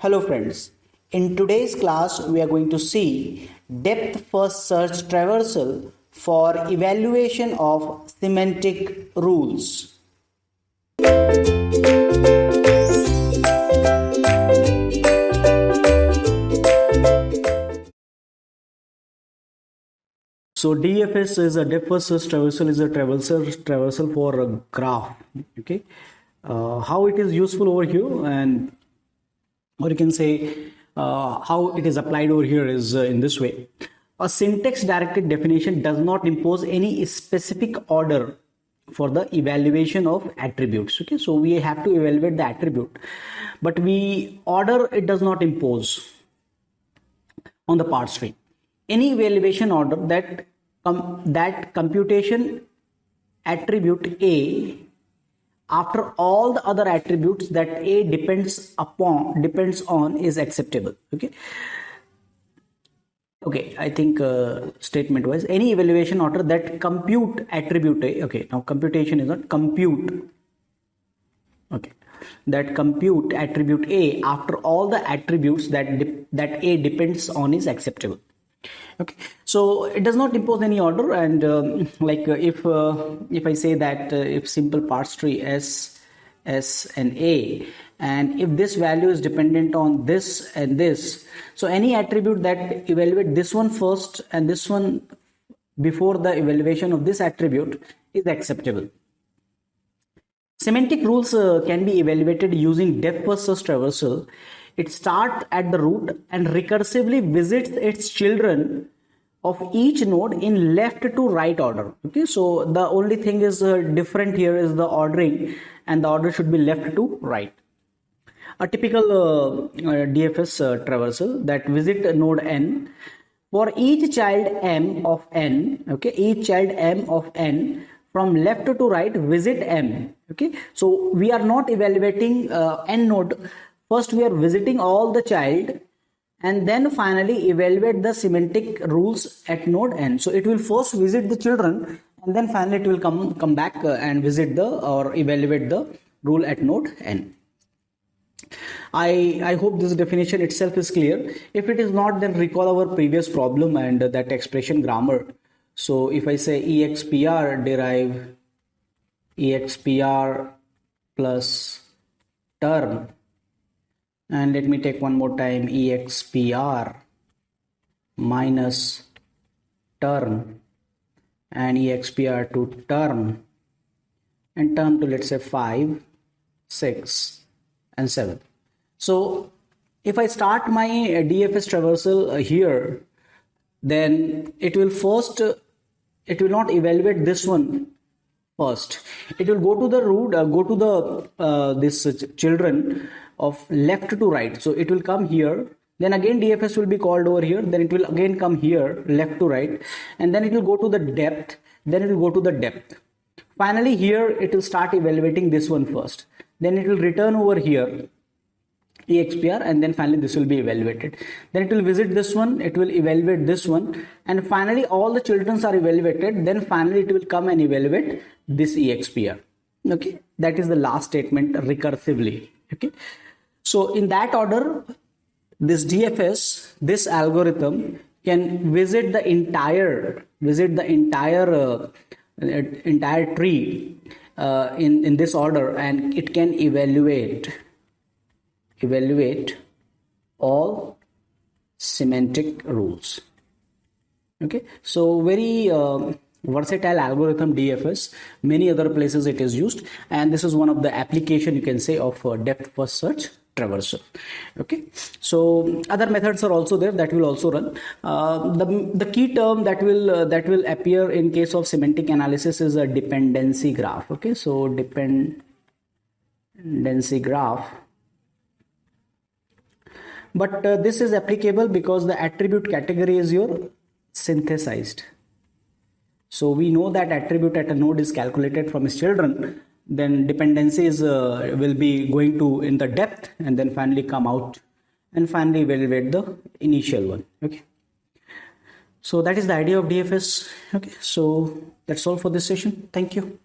Hello friends, in today's class we are going to see depth first search traversal for evaluation of semantic rules. So DFS is a depth first search traversal is a traversal for a graph. Okay, how it is useful over here, and or you can say how it is applied over here is in this way. A syntax directed definition does not impose any specific order for the evaluation of attributes. Okay, so we have to evaluate the attribute, but order it does not impose on the parse tree. Any evaluation order that computation attribute A after all the other attributes that A depends on is acceptable. Okay, I think statement wise, any evaluation order that compute attribute A. Okay, now computation is not compute. Okay, that compute attribute A after all the attributes that A depends on is acceptable. Okay, so it does not impose any order, and if I say that if simple parse tree S and A, and if this value is dependent on this and this, so any attribute that evaluate this one first and this one before the evaluation of this attribute is acceptable. Semantic rules can be evaluated using depth first search traversal. It starts at the root and recursively visits its children of each node in left to right order. Okay, so the only thing is different here is the ordering, and the order should be left to right. A typical DFS traversal that visit node n for each child m of n. Okay, each child m of n from left to right visit m. Okay, so we are not evaluating n node. First we are visiting all the child and then finally evaluate the semantic rules at node n. So it will first visit the children and then finally it will come back and visit or evaluate the rule at node n. I hope this definition itself is clear. If it is not, then recall our previous problem and that expression grammar. So if I say expr derive expr plus term, and let me take one more time expr minus term and expr to term and term to, let's say, 5, 6 and 7. So if I start my DFS traversal here, then it will not evaluate this one first. It will go to the root, go to the this children of left to right. So it will come here, then again DFS will be called over here, then it will again come here left to right, and then it will go to the depth, then it will go to the depth. Finally here it will start evaluating this one first, then it will return over here expr, and then finally this will be evaluated. Then it will visit this one, it will evaluate this one, and finally all the children are evaluated, then finally it will come and evaluate this expr. Okay, that is the last statement recursively. Okay, so in that order, this DFS, this algorithm can visit the entire tree in this order, and it can evaluate all semantic rules. Okay, so very versatile algorithm DFS. Many other places it is used, and this is one of the application, you can say, of depth first search traversal. Okay, so other methods are also there that will also run. The key term that will appear in case of semantic analysis is a dependency graph. Okay, so dependency graph, but this is applicable because the attribute category is your synthesized. So we know that attribute at a node is calculated from its children, then dependencies will be going to in the depth and then finally come out and finally evaluate the initial one. Okay, so that is the idea of DFS. Okay, so that's all for this session. Thank you.